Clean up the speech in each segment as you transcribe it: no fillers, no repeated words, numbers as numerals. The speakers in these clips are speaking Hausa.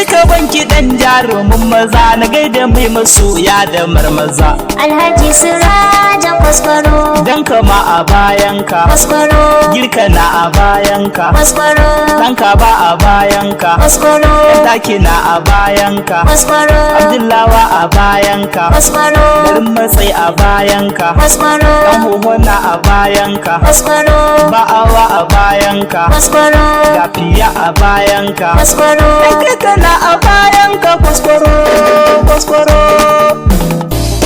duka banki dan jarumin maza na gaida mai masoya da marmaza. Alhaji Siraja Kwaskwaro, Dan kama a bayanka, Kwaskwaro, girka na a bayanka, Kwaskwaro, ɗanka ba a bayanka, Kwaskwaro, ɗaki na a bayanka, Kwaskwaro, Abdullawa a bayanka, Kwaskwaro, garin matsayi a bayanka, Kwaskwaro, ɗan hohona a bayanka, Kwaskwaro, ba'awa a bayanka, Kwaskwaro, gafiya a bayanka, Kwaskwaro, ɗan na a bayanka, kwaskwaro, kwaskwaro.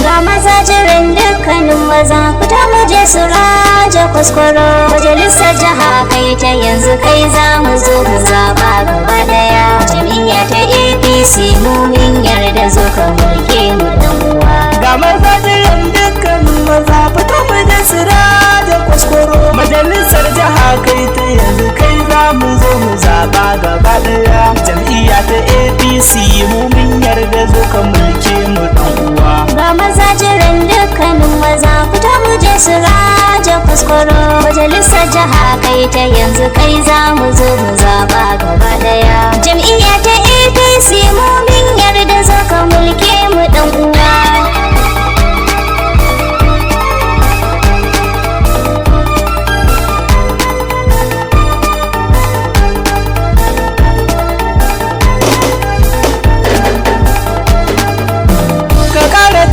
ga maza jiran dukkanin maza fita mu je Siraja Kwaskwaro, majalisar jiha kai ta yanzu kai za mu zo mu zaba gaba daya, jam'iyya ta APC mu min yarda zo ka mulke mu dan uwa. Ga maza jiran dukkanin maza fita mu je Siraja Kwaskwaro, majalisar jiha kai ta yanzu kai za mu zo mu zaba gaba daya, jam'iyya ta APC mu min yarda zo ka mulke mu dan uwa. Ga maza jiran dukkanin maza fita mu je Siraja Kwaskwaro, majalisar jiha kai ta yanzu kai za mu zo mu zaba gaba daya, jam'iyya ta APC mu min yarda zo ka mulke mu dan uwa.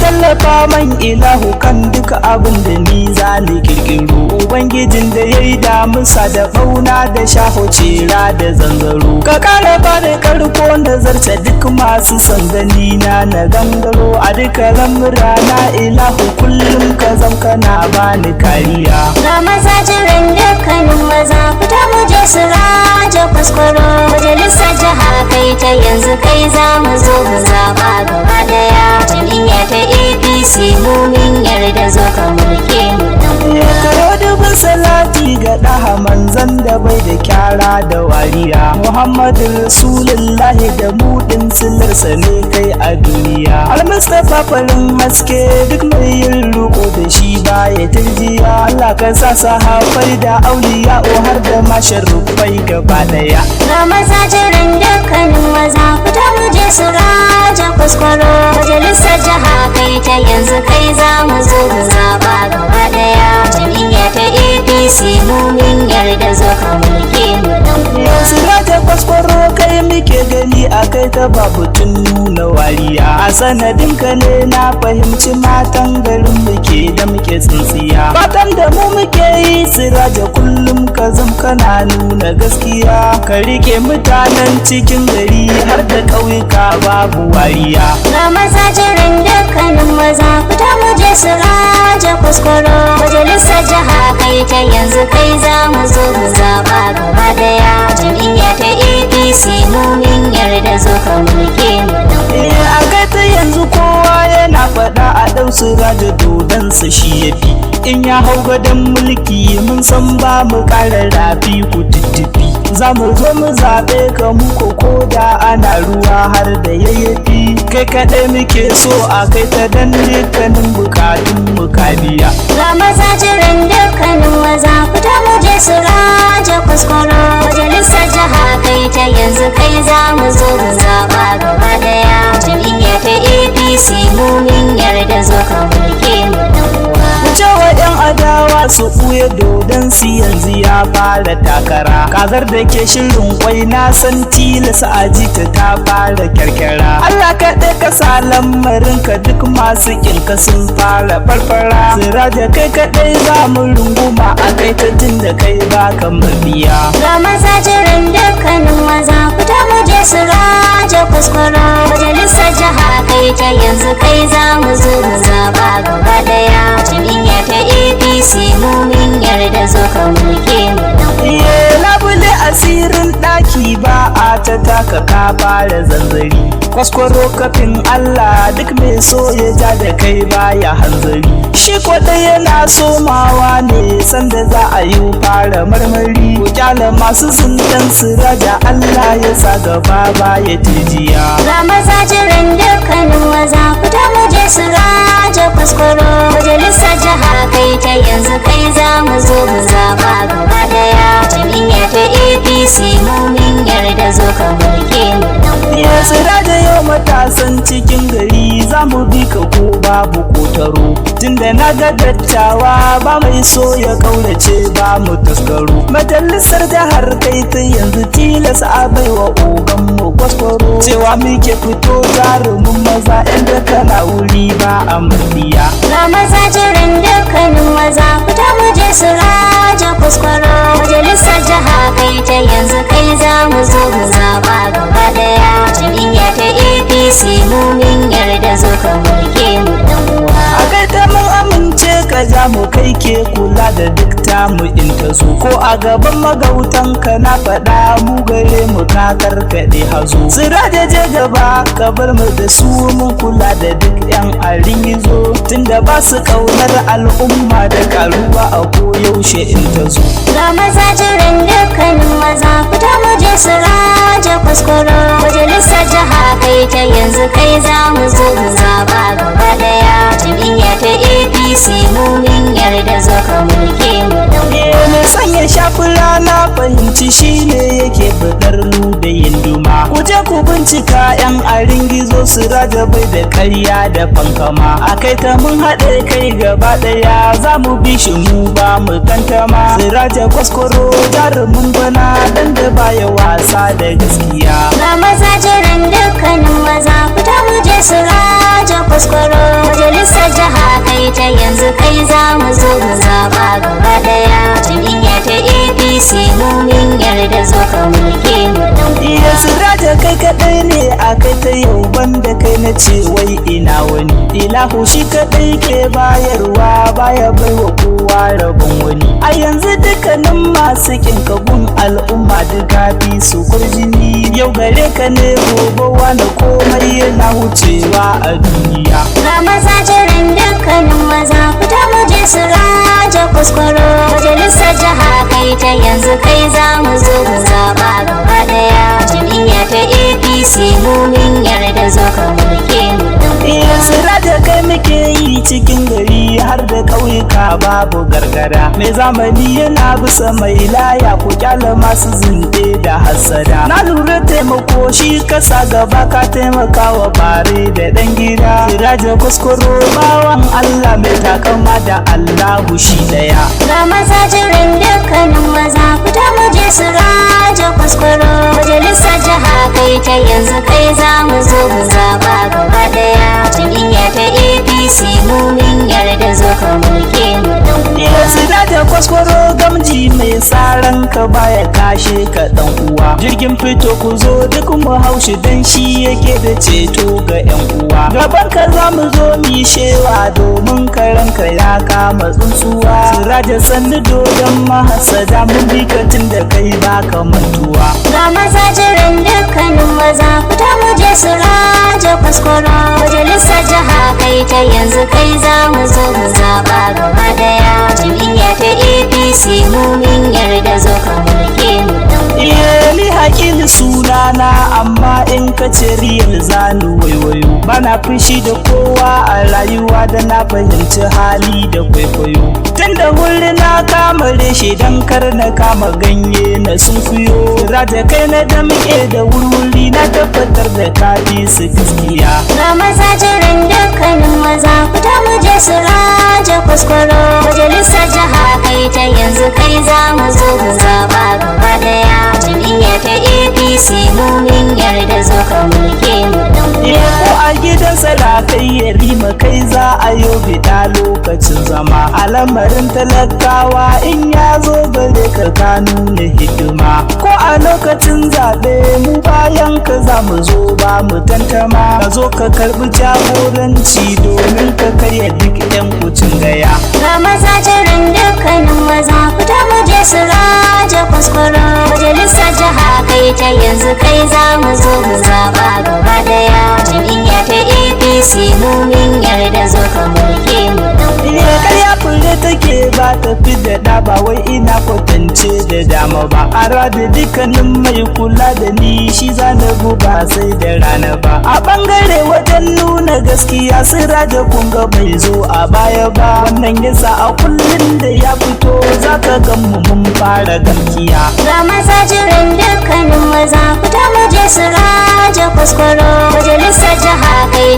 Tallafa man ilahu kan duka abin da ni za ni kirkiro, ubangijin da ya yi damusa da bauna da shaho cera da zanzaro, ka kara ba da karko da zarta duk masu sangani na gangaro, a duka lamura na ilahu kullum ka zam kana bani kariya. Ga maza jiran dukkanin maza fita mu je Siraja Kwaskwaro, majalisar jiha kai ta yanzu kai za mu zo mu zaba gaba daya, jam'iyya ta APC mu min yarda zo ka mulke mu dan uwa. Karo dubin salati ga ɗaha manzan da bai da kyara da wariya, Muhammadu Rasulullahi da mudin silarsa ne kai a duniya, Al-Mustapha farin haske duk mai yin roƙo da shi baya turjiya, Allah ka sa sahabbai da auliya har da masharufai gaba daya. Ga maza jiran dukkanin maza fita mu je Siraja Kwaskwaro, majalisar jiha kai ta yanzu kai za mu zo mu zaba gaba daya, jam'iyya ta APC mu min yarda zo ka mulke mu dan uwa. Siraja Kwaskwaro kai muke gani a kai ta babu tun nuna wariya, a sanadin ka ne na fahimci matan garin muke da muke tsintsiya, fatan da mu muke yi Siraja kullum ka zam kana nuna gaskiya, ka rike mutanen cikin gari har da ƙauyuka babu wariya. Ga maza jiran dukkanin maza fita mu je Siraja Kwaskwaro, majalisar jiha kai ta yanzu kai za mu zo mu zaba gaba daya, jam'iyya ta APC mu min yarda zo ka mulke mu dan uwa. A kai ta yanzu kowa yana faɗa a ɗau Siraja dodonsa shi ya fi, in ya hau gadon mulki mun san ba mu ƙara rafi ku tuttufi, za mu zo mu zaɓe ka muku ko da ana ruwa har da yayyafi, kai kaɗai muke so a kai ta dan dukkanin bukatun mu ka biya. Ga maza jiran dukkanin maza fita mu je Siraja Kwaskwaro, majalisar jiha kai ta yanzu kai za mu zo mu zaba gaba daya, jam'iyya ta APC mu min yarda zo ka mulke mu dan uwa. Cewa 'yan adawa su ɓuya dodon su yanzu ya fara takara, kazar da ke shirin kwai na san tilasa ajita ta fara kyarkyara, Allah kaɗai ka sa lamarin ka duk masu ƙinka sun fara farfara, Siraja kai kaɗai za mu runguma a kai ta tun da kai baka mabiya. Ga maza jiran dukkanin maza fita mu je Siraja Kwaskwaro, majalisar jiha kai ta yanzu kai za mu zo mu zaba gaba daya, jam'iyya ta APC mu min yarda zo ka mulke mu dan uwa. Labule asirin ɗaki ba a ta taka ka fara zanzari, Kwaskwaro kafin Allah duk mai so ya ja da kai baya hanzari, shi kwaɗa yana somawa ne sanda za a yi fara marmari, ko kyala masu sundan Siraja Allah ya sa gaba baya tijiya. Ga maza jiran dukkanin maza fita mu je Siraja Kwaskwaro, majalisar jiha kai ta yanzu kai za mu zo mu zaba gaba daya, jam'iyya ta APC mu min yarda zo ka mulke mu dan Ya tsira da yau matasan cikin gari za mu bi ka ko babu kotaro, tunda na ga dattawa ba mai so ya kaurace ba mu taskaro. Majalisar jihar kai ta yanzu tilas a baiwa ogan mu kwaskwaro, cewa muke fito jarumin maza inda kana wuri ba a murniya. Ga maza jiran dukkanin maza fita mu je su raja kwaskwaro. Majalisar jiha kai ta yanzu kai za mu zo mu zaba gaba daya. Jam'iyya ta APC mu min yarda zo ka mulke mu dan uwa. A kai ta mun amince ka ja mu kai ke kula da duk tamu in ta zo, ko a gaban magautan ka na faɗa mu gare mu ka karkaɗe hazo. Tsira da je gaba ka bar mu da su mun kula da duk yan arin gizo, tunda ba su kaunar al'umma da karuwa a koyaushe in ta zo. Ga maza jiran dukkanin maza fita mu je su raja kwaskwaro. Majalisar jiha kai ta yanzu kai za mu zo mu zaba gaba daya. Jam'iyya ta APC mu min yarda zo ka mulke mu dan uwa. Me sanya shafi rana fahimci shine yake fadar mu da yin duma. Ku je ku bincika yan arin gizo su raja bai da ƙarya da fankama. A kai ta mun haɗe kai gaba ɗaya za mu bi shi mu ba mu tantama. Su raja kwaskwaro jarumin bana dan da baya wasa da gaskiya. Ga maza jiran dukkanin maza fita mu je su raja kwaskwaro. Majalisar jiha kai ta yanzu kai za mu zo mu zaba gaba daya. Jam'iyya ta APC mu min yarda zo ka mulke mu dan uwa. Iya siraja kai kaɗai ne a kai ta yau banda kai na ce wai ina wani. Ilahu shi kaɗai ke bayarwa baya baiwa kowa rabon wani. A yanzu dukkanin masu kinkagun al'umma duka bi su kurjini. Yau gare ka ne gobe wani komai yana wucewa a duniya. Ga maza jiran dukkanin maza fita mu je su raja kwaskwaro. Majalisar jiha kai ta yanzu kai za mu zo mu zaba gaba daya. Jam'iyya ta APC mu min yarda zo ka mulke mu dan uwa. Iya siraja kai muke yi cikin gari har da ƙauyuka babu gargada. Mai zamani yana bisa mai laya ku kyala masu zinde da hassada. Na lura taimako shi kasa gaba ka taimaka wa bare da ɗan gida. Siraja kuskuro bawan Allah mai takama da Allahu shi daya. Ga maza jiran dukkanin maza fita mu je su raja kwaskwaro. Majalisar jiha kai ta yanzu kai za mu zo mu zaba gaba daya. Jam'iyya ta APC mu min yarda zo ka mulke mu dan uwa. Iya siraja kwaskwaro gamji mai tsaron ka baya kashe ka dan uwa. Jirgin fito ku zo duk mu haushi dan shi yake da ceto ga yan uwa. Gaban ka za mu zo mi shewa domin karanka ya kama tsuntsuwa. Siraja sannu dodon mahasada mun bi ka tun da kai baka mantuwa. Ga maza jiran dukkanin maza fita mu je su raja kwaskwaro. Majalisar jiha kai ta yanzu kai za mu zo mu zaba gaba daya. Jam'iyya ta APC mu min yarda zo ka mulke mu dan uwa. Iya ni haƙin sunana amma in ka ce riyal zanu waiwayo. Bana fushi da kowa a rayuwa da na fahimci hali da kwaikwayo. Tunda wuri na kama reshe dan kar na kama ganye na sunkuyo. Siraja kai na damƙe da wurwuri na tabbatar da ka bi su gaskiya. Ga maza jiran dukkanin maza fita mu je su raja kwaskwaro. Majalisar jiha kai ta yanzu kai za mu zo mu zaba gaba daya. Jam'iyya ta APC mu min yarda zo ka mulke mu dan Iya uwa. ko a gidan sarakai ya rima kai za a yo bida lokacin zama. A lamarin talakawa in ya zo gare ka nuna hidima. Ko a lokacin zaɓe mu bayan ka za mu zo ba mu tantama. Ka zo ka karɓi jagoranci domin ka karya duk 'yan kucin gaya. Ga maza jiran dukkanin maza fita mu je su raja kwaskwaro. Majalisar jiha kai ta yanzu kai za mu zo mu zaba gaba daya. Jam'iyya ta APC mu min yarda zo ka mulke mu dan uwa. Iya karya fure take ba tafi da ɗa ba wai ina kwatance da dama ba. A rada dukkanin mai kula da ni shi zanabu ba sai da rana ba. A ɓangare wajen nuna gaskiya siraja kunga bai zo a baya ba. Wannan yasa a kullum da ya fito zaka ga mu mun fara gaskiya. Ga maza jiran dukkanin maza fita mu je su raja kwaskwaro.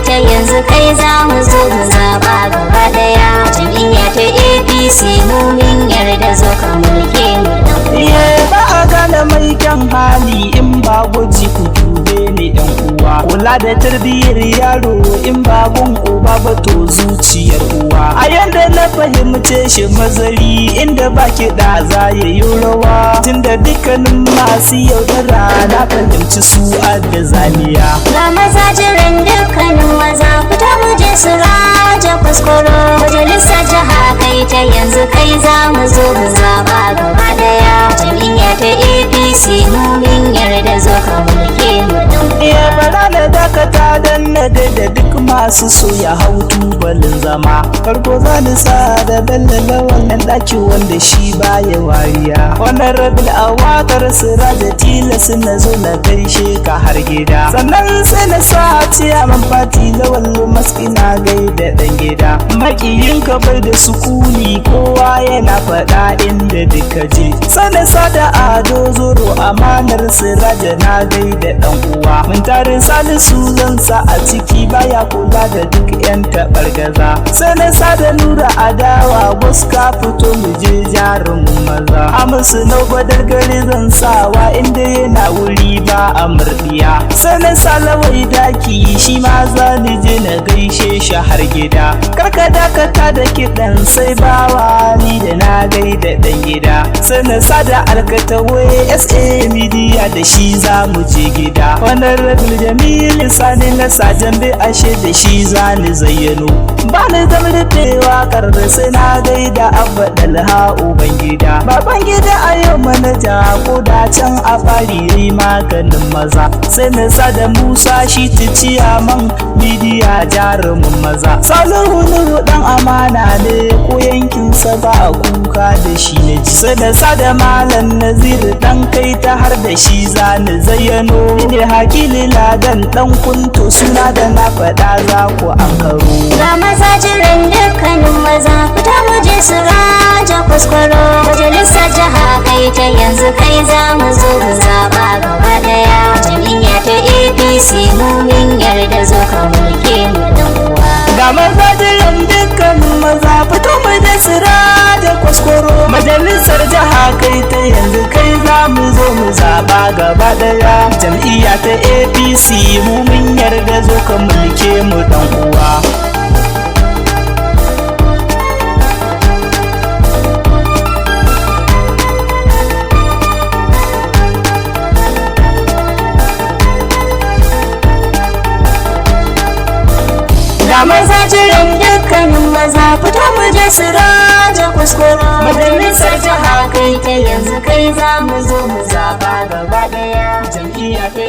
ta yanzu kai za mu zo mu zaba gaba daya. Jam'iyya ta APC mu min yarda zo ka mulke mu dan uwa. Ba a gane mai kyan hali in ba gwaji ku dube ni yan uwa. Kula da tarbiyyar yaro in babun uba ba to zuciyar uwa. A yanda na fahimce shi mazari inda ba kiɗa za ya yi rawa. Tunda dukkanin masu yaudara na fahimci su da zaniya. Ga maza jiran dukkanin maza fita mu je su raja kuskuro. Majalisar jiha kai ta yanzu kai za mu zo mu zaba gaba daya. Jam'iyya ta APC mu min yarda zo ka mulke mu dan uwa. Bara na dakata dan na da duk masu so ya hau tubalin zama. Farko za ni sa da bello lawan nan ɗaki wanda shi baya wariya. Wannan rabil a waƙar siraja tilas na zo na gaishe ka har gida. Sannan sai na sa ciyaman fati lawal maskina gaida ɗan gida. Makiyin ka bai da sukuni kowa yana faɗa inda duka je. Sana sa da ado zoro amanar siraja na gaida ɗan uwa. Mun tare salisu zan sa a ciki baya kula da duk yan taɓargaza. Sana sa da nura adawa waska fito mu je jarumin maza. Amsu na gwadar gari zan sawa inda yana wuri ba a murdiya. Sana sa lawai daki shi ma za ni je na gaishe shi har gida. Karka dakata da kiɗan sai bawa ni da na gaida ɗan gida. Sana sa da alkatawe SA media da shi za mu je gida. Wannan rabin jamilu sani na sajan bai ashe da shi za ni zayyano. Ba ni zama rufewa karda sai na gaida abba dalha uban gida. Baban gida a yau manaja ko da can a fari yayi maganin maza. Sai na sa da musa shi ticiya man midiya jarumin maza. Salihu nuru dan amana ne ko yankinsa ba a kuka da shi ne ji. Sai na sa da malam nazir dan kai ta har da shi za ni zayyano. Ne hakili ladan dan kunto suna da na faɗa za ku an karo. Ga maza jiran dukkanin maza fita mu je su raja kuskuro. Majalisar jiha kai ta yanzu kai za mu zo mu zaba gaba daya. Jam'iyya ta APC mu min yarda zo ka mulke mu dan uwa. Ga maza jiran dukkanin maza fito mu je su raja kuskuro. Majalisar jiha kai ta yanzu kai za mu zo mu zaba gaba daya. Jam'iyya ta APC mu min yarda zo ka mulke mu dan uwa. Ga maza jiran dukkanin maza fito mu je su raja kuskuro. Majalisar jiha kai ta yanzu kai za mu zo mu zaba gaba daya. Jam'iyya ta